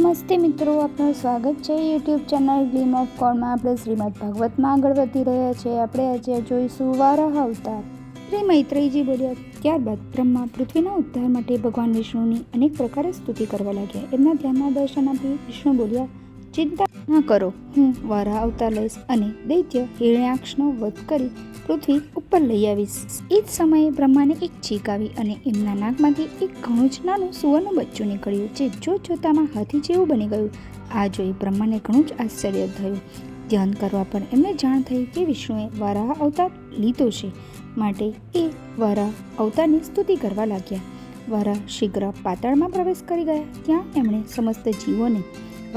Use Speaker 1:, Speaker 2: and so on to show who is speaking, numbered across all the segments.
Speaker 1: નમસ્તે મિત્રો, આપનું સ્વાગત છે યુટ્યુબ ચેનલ ગ્લીમ ઓફ ગોડમાં. આપણે શ્રીમદ ભાગવતમાં આગળ વધી રહ્યા છીએ. આપણે આજે જોઈશું વારાહ અવતાર. શ્રી મૈત્રેયજી બોલ્યા, ત્યારબાદ બ્રહ્મા પૃથ્વીના ઉદ્ધાર માટે ભગવાન વિષ્ણુની અનેક પ્રકારે સ્તુતિ કરવા લાગ્યા. એમના ધ્યાનમાં દર્શન આપી વિષ્ણુ બોલ્યા, ચિંતા ન કરો, હું વારાહ અવતાર લઈશ અને દૈત્ય હિરણ્યાક્ષનો વધ કરી પૃથ્વી ઉપર લઈ આવીશ. એ જ સમયે બ્રહ્માને એક છીક આવી અને એમના નાકમાંથી એક ઘણું જ નાનું સુવર્ણ બચ્ચું નીકળ્યું, જે જોતામાં હાથી જેવું બની ગયું. આ જોઈ બ્રહ્માને ઘણું જ આશ્ચર્ય થયું. ધ્યાન કરવા પર એમને જાણ થઈ કે વિષ્ણુએ વારાહ અવતાર લીધો છે, માટે એ વારાહ અવતારની સ્તુતિ કરવા લાગ્યા. વારાહ શીઘ્ર પાતાળમાં પ્રવેશ કરી ગયા. ત્યાં એમણે સમસ્ત જીવોને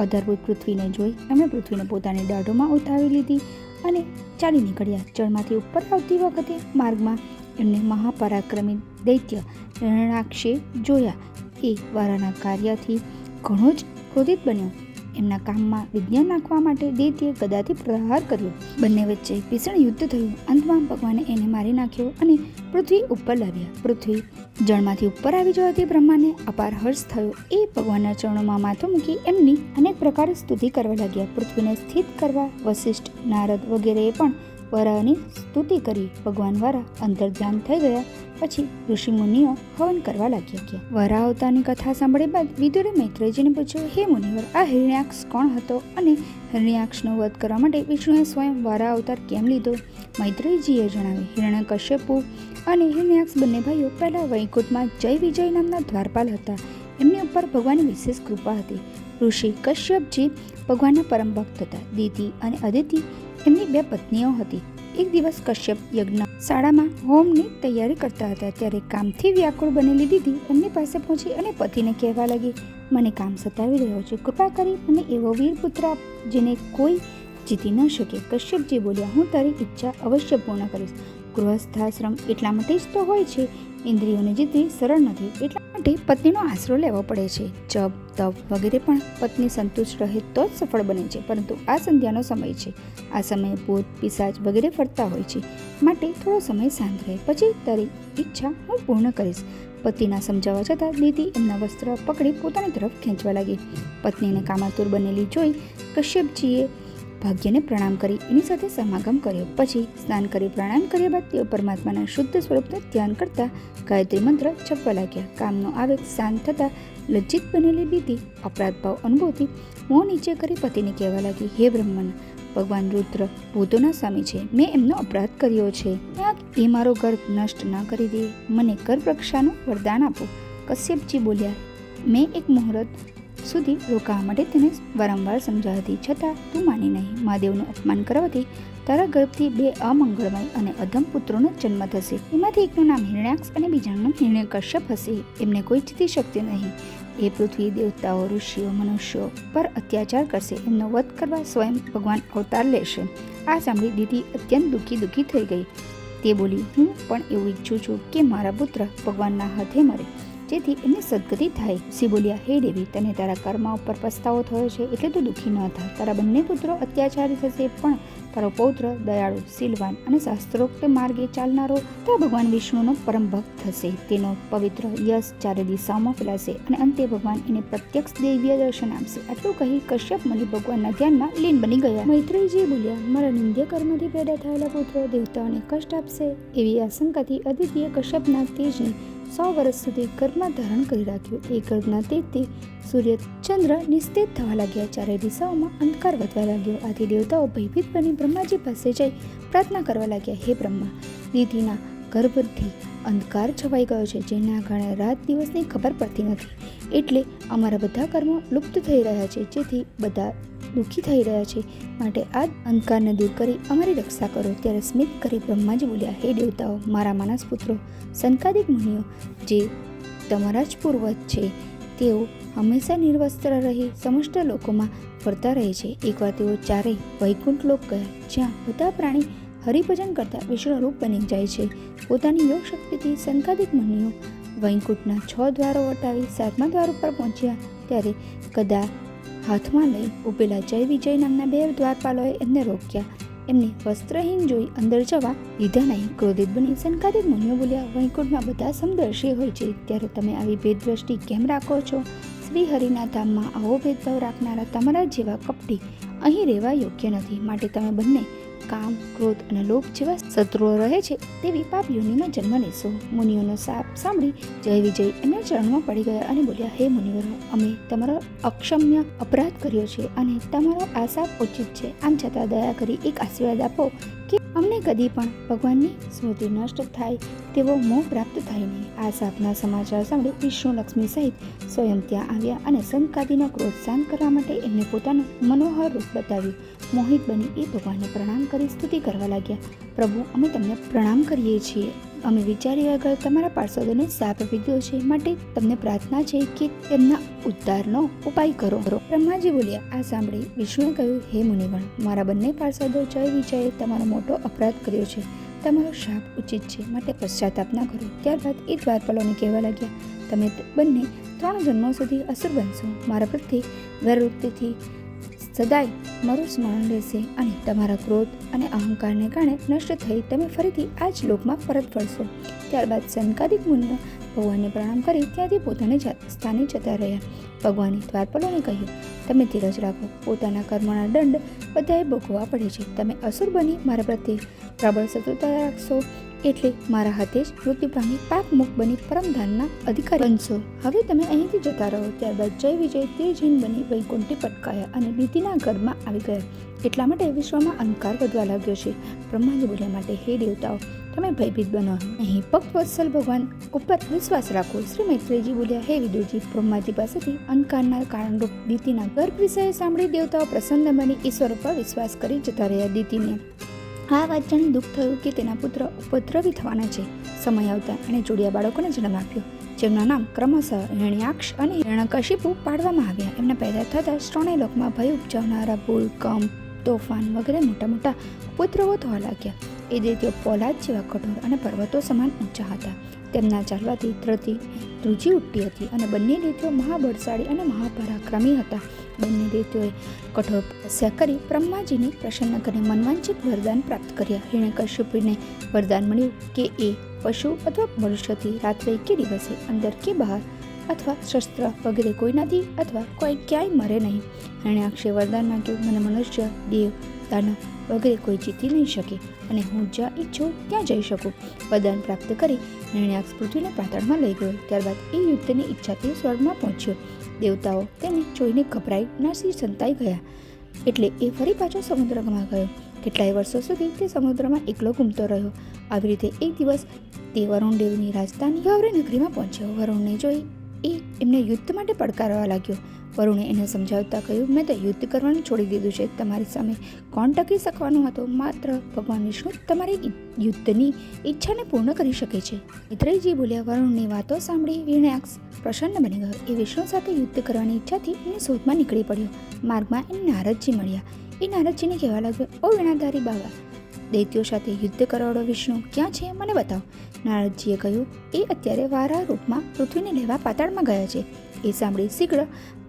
Speaker 1: આધારભૂત પૃથ્વીને જોઈ એમણે પૃથ્વીને પોતાની દાઢોમાં ઉઠાવી લીધી અને ચાલી નીકળ્યા. જળમાંથી ઉપર આવતી વખતે માર્ગમાં એમને મહાપરાક્રમી દૈત્ય હિરણ્યાક્ષે જોયા. એ વારાહના કાર્યથી ઘણો જ ક્રોધિત બન્યો. એમના કામમાં વિઘ્ન નાખવા માટે દૈત્યે ગદાથી પ્રહાર કર્યો. બંને વચ્ચે ભીષણ યુદ્ધ થયું. અંતમાં ભગવાને એને મારી નાખ્યો અને પૃથ્વી ઉપર લાવ્યા. પૃથ્વી જળમાંથી ઉપર આવી જવાથી બ્રહ્માને અપાર હર્ષ થયો. એ ભગવાનના ચરણોમાં માથું મૂકી એમની અનેક પ્રકારે સ્તુતિ કરવા લાગ્યા. પૃથ્વીને સ્થિત કરવા વશિષ્ઠ, નારદ વગેરેએ પણ વારાહની સ્તુતિ કરી. ભગવાન વારાહ અંતર્ધ્યાન થઈ ગયા પછી ઋષિમુનિઓ હવન કરવા લાગ્યા. વારાહ અવતારની કથા સાંભળ્યા બાદ વિદુરે મૈત્રેયજીને પૂછ્યું, હે મુનિવર, આ હિરણ્યાક્ષ કોણ હતો અને હિરણ્યાક્ષનો વધ કરવા માટે વિષ્ણુએ સ્વયં વારાહ અવતાર કેમ લીધો? મૈત્રેયજીએ જણાવ્યું, હિરણ્યકશ્યપુ અને હિરણ્યાક્ષ બંને ભાઈઓ પહેલા વૈકુંઠમાં જય વિજય નામના દ્વારપાલ હતા. એમની ઉપર ભગવાનની વિશેષ કૃપા હતી. ઋષિ કશ્યપજી ભગવાનના પરમ ભક્ત હતા. દિતિ અને અદિતિ એમની બે પત્નીઓ હતી. એક દિવસ કશ્યપ યજ્ઞ શાળામાં હોમની તૈયારી કરતા હતા. ત્યારે કામથી વ્યાકુળ બનેલી દીદી એમની પાસે પહોંચી અને પતિને કહેવા લાગી, મને કામ સતાવી રહ્યો છે, કૃપા કરી મને એવો વીર પુત્ર આપ જેને કોઈ જીતી ન શકે. કશ્યપજી બોલ્યા, હું તારી ઈચ્છા અવશ્ય પૂર્ણ કરીશ. ગૃહસ્થાશ્રમ એટલા માટે જ તો હોય છે. ઇન્દ્રિયોને જીતવી સરળ નથી, એટલા માટે પત્નીનો આશરો લેવો પડે છે. જપ, તપ વગેરે પણ પત્ની સંતુષ્ટ રહે તો જ સફળ બને છે. પરંતુ આ સંધ્યાનો સમય છે. આ સમયે ભૂત, પિશાચ વગેરે ફરતા હોય છે, માટે થોડો સમય શાંત રહે, પછી તારી ઈચ્છા હું પૂર્ણ કરીશ. પતિના સમજાવવા છતાં દીદી એમના વસ્ત્ર પકડી પોતાની તરફ ખેંચવા લાગી. પત્નીને કામાતુર બનેલી જોઈ કશ્યપજીએ ભાગ્યને પ્રણામ કરી એની સાથે સમાગમ કર્યો. પછી સ્નાન કરી પ્રણામ કર્યા બાદ તેઓ પરમાત્માના શુદ્ધ સ્વરૂપને ધ્યાન કરતા ગાયત્રી મંત્ર જપવા લાગ્યા. કામનો આવેગ શાંત થતાં લજ્જિત બનેલી દીદી અપરાધ ભાવ અનુભવતી મોં નીચે કરી પતિને કહેવા લાગી, હે બ્રહ્મન, ભગવાન રુદ્ર ભૂતોના સ્વામી છે. મેં એમનો અપરાધ કર્યો છે. એ મારો ગર્ભ નષ્ટ ન કરી દે. મને ગર્ભ રક્ષાનું વરદાન આપો. કશ્યપજી બોલ્યા, મેં એક મુહૂર્ત સુધી રોકાવા માટે તેને વારંવાર સમજાવતી, છતાં તું માની નહીં. મહાદેવનું અપમાન કરવાથી તારા ગર્ભથી બે અમંગળમય અને અધમ પુત્રોનો જન્મ થશે. એમાંથી એકનું નામ હિરણ્યાક્ષ અને બીજાનું નામ હિરણ્યકશ્યપ હશે. એમને કોઈ જીતી શકશે નહીં. એ પૃથ્વી, દેવતાઓ, ઋષિઓ, મનુષ્યો પર અત્યાચાર કરશે. એમનો વધ કરવા સ્વયં ભગવાન અવતાર લેશે. આ સાંભળી દીદી અત્યંત દુઃખી થઈ ગઈ. તે બોલી, હું પણ એવું ઈચ્છું છું કે મારા પુત્ર ભગવાનના હાથે મરે, જેથી એમની સદગતિ થાય. ઋષિ બોલ્યા, હે દેવી, તને તારા કર્મ ઉપર પસ્તાવો થયો છે એટલે તું દુઃખી ન થા. તારા બંને પુત્રો અત્યાચારી થશે, પણ તારો પૌત્ર દયાળુ, શીલવાન અને શાસ્ત્રોક્ત માર્ગે ચાલનારો તો ભગવાન વિષ્ણુનો પરમ ભક્ત થશે. તેનો પવિત્ર યશ ચારે દિશાઓમાં ફેલાશે અને અંતે ભગવાન એને પ્રત્યક્ષ દૈવીય દર્શન આપશે. આટલું કહી કશ્યપ મુનિ ભગવાનના ધ્યાનમાં લીન બની ગયા. મૈત્રેયજી બોલ્યા, મારા નિંદ્ય કર્મથી પેદા થયેલા પુત્રો દેવતાઓને કષ્ટ આપશે. એવી આશંકાથી અદિતિએ કશ્યપના તેજને 100 વર્ષ સુધી ગર્ભમાં ધારણ કરી રાખ્યું. એ ગર્ભના તેજથી સૂર્ય, ચંદ્ર નિસ્તેજ થવા લાગ્યા. ચારે દિશાઓમાં અંધકાર વધવા લાગ્યો. આથી દેવતાઓ ભયભીત બની બ્રહ્માજી પાસે જઈ પ્રાર્થના કરવા લાગ્યા, હે બ્રહ્મા, દીદીના ગર્ભથી અંધકાર છવાઈ ગયો છે, જેના કારણે રાત દિવસની ખબર પડતી નથી. એટલે અમારા બધા કર્મો લુપ્ત થઈ રહ્યા છે, જેથી બધા દુઃખી થઈ રહ્યા છે. માટે આ અંધકારને દૂર કરી અમારી રક્ષા કરો. ત્યારે સ્મિત કરી બ્રહ્માજી બોલ્યા, હે દેવતાઓ, મારા માનસ પુત્રો સંકાદિક મુનિઓ જે તમારા જ પૂર્વજ છે, તેઓ હંમેશા નિર્વસ્ત્ર રહી સમસ્ત લોકોમાં ફરતા રહે છે. એકવાર તેઓ ચારેય વૈકુંઠ લોક ગયા, જ્યાં બધા પ્રાણી હરિભજન કરતા વિષ્ણુ રૂપ બની જાય છે. પોતાની યોગ શક્તિથી સંકાદિક મુનિઓ વૈકુંઠના 6 દ્વારો વટાવી 7મા દ્વાર ઉપર પહોંચ્યા. ત્યારે ગદા હાથમાં લઈ ઉભેલા જય વિજય નામના 2 દ્વારપાલોએ એમને રોક્યા. એમને વસ્ત્રહીન જોઈ અંદર જવા દીધા નહીં. ક્રોધિત બની સંકાદિક મુનિઓ બોલ્યા, વૈકુંઠમાં બધા સમદર્શી હોય છે, ત્યારે તમે આવી ભેદ દ્રષ્ટિ કેમ રાખો છો? શ્રી હરિના ધામમાં આવો ભેદભાવ રાખનારા તમારા જેવા કપટી અહીં રહેવા યોગ્ય નથી. માટે તમે બંને કામ, ક્રોધ અને લોભ જેવા શત્રુઓ રહે છે તેવી પાપ યોનિમાં જન્મ લેશો. મુનિઓનો શાપ સાંભળી જય વિજય એમના ચરણમાં પડી ગયા અને બોલ્યા, હે મુનિવરો, અમે તમારો અક્ષમ્ય અપરાધ કર્યો છે અને તમારો આ શાપ ઉચિત છે. આમ છતાં દયા કરી એક આશીર્વાદ આપો કે અમને કદી પણ ભગવાનની સ્મૃતિ નષ્ટ થાય તેવો મોહ પ્રાપ્ત થાય નહીં. આ શાપના સમાચાર સાંભળી વિષ્ણુ લક્ષ્મી સહિત સ્વયં ત્યાં આવ્યા અને સંકાદીનો ક્રોધ શાંત કરવા માટે એમને પોતાનું મનોહર રૂપ બતાવ્યું. મોહિત બની એ ભગવાનને પ્રણામ કરી સ્તુતિ કરવા લાગ્યા. પ્રભુ, અમે તમને પ્રણામ કરીએ છીએ. અમે વિચાર્યા વગર તમારા પાર્ષદોને શાપ આપી દીધો છે, માટે તમને પ્રાર્થના છે કે તેમના ઉદ્ધારનો ઉપાય કરો. બ્રહ્માજી બોલ્યા. આ સાંભળી વિષ્ણુએ કહ્યું, હે મુનિગણ, મારા બંને પાર્ષદો જય વિજયે તમારો મોટો અપરાધ કર્યો છે. તમારો શાપ ઉચિત છે, માટે પશ્ચાતાપ ના કરો. ત્યારબાદ એ દ્વારપાલોને કહેવા લાગ્યા, તમે બંને 3 જન્મો સુધી અસુર બનશો. મારા પ્રત્યે વૈરવૃત્તિથી સદાય મારું સ્મરણ રહેશે અને તમારા ક્રોધ અને અહંકારને કારણે નષ્ટ થઈ તમે ફરીથી આ જ લોકમાં પરત ફરશો. ત્યારબાદ સંકાદિક મુનિઓ ભગવાનને પ્રણામ કરી ત્યાંથી પોતાના સ્થાને જતા રહ્યા. ભગવાને દ્વારપાલોને કહ્યું, તમે ધીરજ રાખો. પોતાના કર્મના દંડ બધાએ ભોગવવા પડે છે. તમે અસુર બની મારા પ્રત્યે પ્રબળ શત્રુતા રાખશો એટલે મારા હાથે જ મૃત્યુ પામી પાપ મુક્ત બની પરમધામના અધિકારી બનશો. હવે તમે અહીંથી જતા રહો. ત્યારબાદ જય વિજય તેજહીન બની વૈકુંઠી પટકાયા અને નીતિના ગર્ભમાં આવી ગયા. એટલા માટે વિશ્વમાં અહંકાર વધવા લાગ્યો છે. બ્રહ્માજી બોલ્યા, માટે હે દેવતાઓ, તમે ભયભીત બનો નહીં. ભક્તવત્સલ ભગવાન ઉપર વિશ્વાસ રાખો. શ્રી મૈત્રેયજી બોલ્યા, હે વિદુરજી, બ્રહ્માજી પાસેથી અહંકારના કારણરૂપ દીતિના ગર્ભ વિષય સાંભળી દેવતાઓ પ્રસન્ન બની ઈશ્વર ઉપર વિશ્વાસ કરી જતા રહ્યા. દીતિને આ વાત જાણી દુઃખ થયું કે તેના પુત્ર ઉપદ્રવી થવાના છે. સમય આવતા એણે જોડિયા બાળકોને જન્મ આપ્યો, જેમના નામ ક્રમશઃ હિરણ્યાક્ષ અને હિરણ્યકશિપુ પાડવામાં આવ્યા. એમના પેદા થતાં ત્રણેય લોકમાં ભય ઉપજાવનારા ભૂલ, કંપ, તોફાન વગેરે મોટા મોટા ઉપદ્રવો થવા લાગ્યા. એ દૈત્યો પોલાદ જેવા કઠોર અને પર્વતો સમાન ઊંચા હતા. તેમના ચાલવાથી ધ્રુજી ઉઠતી હતી અને બંને દૈત્યો મહાબળશાળી અને મહાપરાક્રમી હતા. બંને દૈત્યોએ કઠોર તપસ્યા કરી બ્રહ્માજીને પ્રસન્ન કરી મનવાંછિત વરદાન પ્રાપ્ત કર્યા. હિરણ્યકશિપુને વરદાન મળ્યું કે એ પશુ અથવા મનુષ્યથી રાત્રે કે દિવસે અંદર કે બહાર અથવા શસ્ત્ર વગેરે કોઈનાથી અથવા કોઈ ક્યાંય મરે નહીં. હિરણ્યાક્ષે વરદાન માંગ્યું, મને મનુષ્ય, દેવ, દાનવ વગેરે કોઈ જીતી નહીં શકે અને હું જ્યાં ઈચ્છું ત્યાં જઈ શકું. વરદાન પ્રાપ્ત કરી હિરણ્યાક્ષ પૃથ્વીને પાતાળમાં લઈ ગયો. ત્યારબાદ એ યુદ્ધની ઈચ્છાથી સ્વર્ગમાં પહોંચ્યો. દેવતાઓ તેને જોઈને ગભરાઈ નાસી સંતાઈ ગયા એટલે એ ફરી પાછો સમુદ્રમાં ગયો. કેટલાય વર્ષો સુધી તે સમુદ્રમાં એકલો ઘૂમતો રહ્યો. આવી રીતે એક દિવસ તે વરુણદેવની રાજધાની ગૌરી નગરીમાં પહોંચ્યો. વરુણને જોઈ એ એમને યુદ્ધ માટે પડકારવા લાગ્યો. વરુણે એને સમજાવતા કહ્યું, મેં તો યુદ્ધ કરવાનું છોડી દીધું છે. તમારી સામે કોણ ટકી શકવાનું હતો? માત્ર ભગવાન વિષ્ણુ તમારી યુદ્ધની ઈચ્છાને પૂર્ણ કરી શકે છે. મૈત્રેયજી બોલ્યા. વરુણની વાતો સાંભળી હિરણ્યાક્ષ પ્રસન્ન બની ગયો. એ વિષ્ણુ સાથે યુદ્ધ કરવાની ઈચ્છાથી એની શોધમાં નીકળી પડ્યો. માર્ગમાં એને નારદજી મળ્યા. એ નારદજીને કહેવા લાગ્યો, ઓ વીણાધારી બાબા, દૈત્યો સાથે યુદ્ધ કરવાળો વિષ્ણુ ક્યાં છે? મને બતાવો. નારદજીએ કહ્યું, એ અત્યારે વારા રૂપમાં પૃથ્વીને લેવા પાતાળમાં ગયા છે. એ સાંભળી શીઘ્ર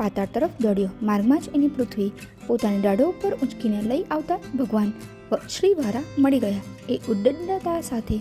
Speaker 1: પાતાળ તરફ દોડ્યો. માર્ગમાં જ એની પૃથ્વી પોતાની દાઢો ઉપર ઊંચકીને લઈ આવતા ભગવાન શ્રી વારા મળી ગયા. એ ઉદ્દંડતા સાથે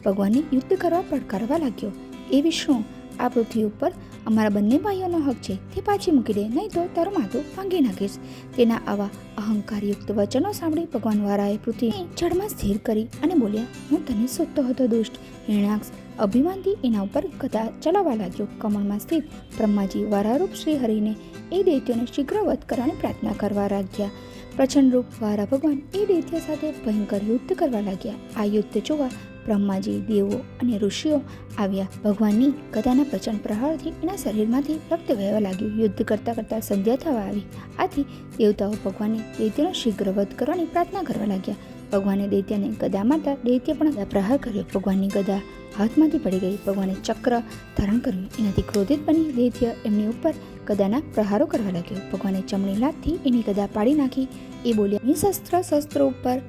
Speaker 1: ભગવાનને યુદ્ધ કરવા પડકારવા લાગ્યો. એ વિષ્ણુ, આ પૃથ્વી ઉપર અમારા બંને ભાઈઓનો હક છે, તે પાછી મૂકી દે, નહીં તો તારું માથું ભાંગી નાખીશ. તેના આવા અહંકારયુક્ત વચનો સાંભળી ભગવાન વારાએ પૃથ્વીને જળમાં સ્થિર કરી અને બોલ્યા, હું તને શોધતો હતો દુષ્ટ. હિરણ્યાક્ષ અભિમાનથી એના ઉપર ગદા ચલાવવા લાગ્યો. કમળમાં સ્થિત બ્રહ્માજી વારારૂપ શ્રી હરિને એ દૈત્યોને શીઘ્ર વધ કરવાની પ્રાર્થના કરવા લાગ્યા. પ્રચંડ રૂપ વારા ભગવાન એ દૈત્ય સાથે ભયંકર યુદ્ધ કરવા લાગ્યા. આ યુદ્ધ જોવા બ્રહ્માજી, દેવો અને ઋષિઓ આવ્યા. ભગવાનની ગદાના પ્રચંડ પ્રહારથી એના શરીરમાંથી રક્ત વહેવા લાગ્યું. યુદ્ધ કરતાં કરતાં સંધ્યા થવા આવી. આથી દેવતાઓ ભગવાનને દૈત્યનો શીઘ્ર વધ કરવાની પ્રાર્થના કરવા લાગ્યા. ભગવાને દૈત્યને ગદા મારતા દૈત્ય પણ ગદા પ્રહાર કર્યો. ભગવાનની ગદા હાથમાંથી પડી ગઈ. ભગવાને ચક્ર ધારણ કર્યું. એનાથી ક્રોધિત બની દૈત્ય એમની ઉપર ગદાના પ્રહારો કરવા લાગ્યો. ભગવાને ચમડી લાતથી એની ગદા પાડી નાખી. એ બોલ્યા, શસ્ત્ર ઉપર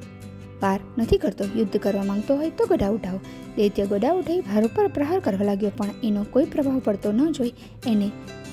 Speaker 1: વાર નથી કરતો. યુદ્ધ કરવા માંગતો હોય તો ગદા ઉઠાવો. દૈત્ય ગદા ઉઠાઈ ભાર ઉપર પ્રહાર કરવા લાગ્યો, પણ એનો કોઈ પ્રભાવ પડતો ન જોઈ એને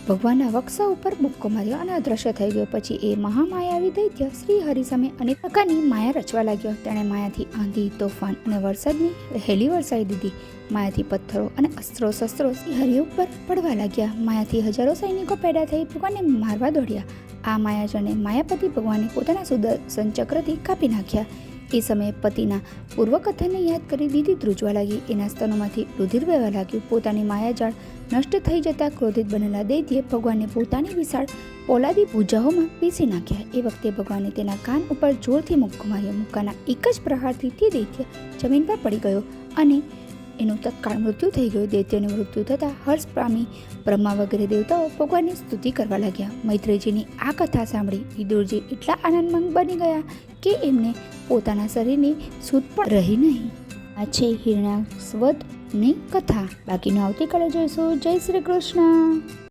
Speaker 1: ભગવાનના વક્ષ ઉપર મુક્કો માર્યો અને અદ્રશ્ય થઈ ગયો. પછી એ મહામાયાવી દૈત્ય શ્રી હરિ સામે અનેક પ્રકારની માયા રચવા લાગ્યો. તેણે માયાથી આંધી, તોફાન અને વરસાદની હેલી વરસાવી દીધી. માયાથી પથ્થરો અને અસ્ત્રો શસ્ત્રો શ્રી હરિ ઉપર પડવા લાગ્યા. માયાથી હજારો સૈનિકો પેદા થઈ ભગવાનને મારવા દોડ્યા. આ માયાજને માયાપતિ ભગવાને પોતાના સુદર્શન ચક્રથી કાપી નાખ્યા. એ સમયે પતિના પૂર્વકથનને યાદ કરી દીદી ધ્રુજવા લાગી. એના સ્તનોમાંથી રુધિર વહેવા લાગ્યું. પોતાની માયાજાળ નષ્ટ થઈ જતા ક્રોધિત બનેલા દૈત્યે ભગવાનને પોતાની વિશાળ પોલાદી ભુજાઓમાં પીસી નાખ્યા. એ વખતે ભગવાને તેના કાન ઉપર જોરથી મુક્કો માર્યો. મુક્કાના એક જ પ્રહારથી તે દૈત્ય જમીન પર પડી ગયો અને એનું તત્કાળ મૃત્યુ થઈ ગયું. દૈત્યનું મૃત્યુ થતાં હર્ષ પામી બ્રહ્મા વગેરે દેવતાઓ ભગવાનની સ્તુતિ કરવા લાગ્યા. મૈત્રેયજીની આ કથા સાંભળી વિદુરજી એટલા આનંદમંદ બની ગયા કે એમને પોતાના શરીરની સૂધ પણ રહી નહીં. આ છે હિરણ્યાક્ષવધની કથા. બાકીનું આવતીકાલે જોઈશું. જય શ્રી કૃષ્ણ.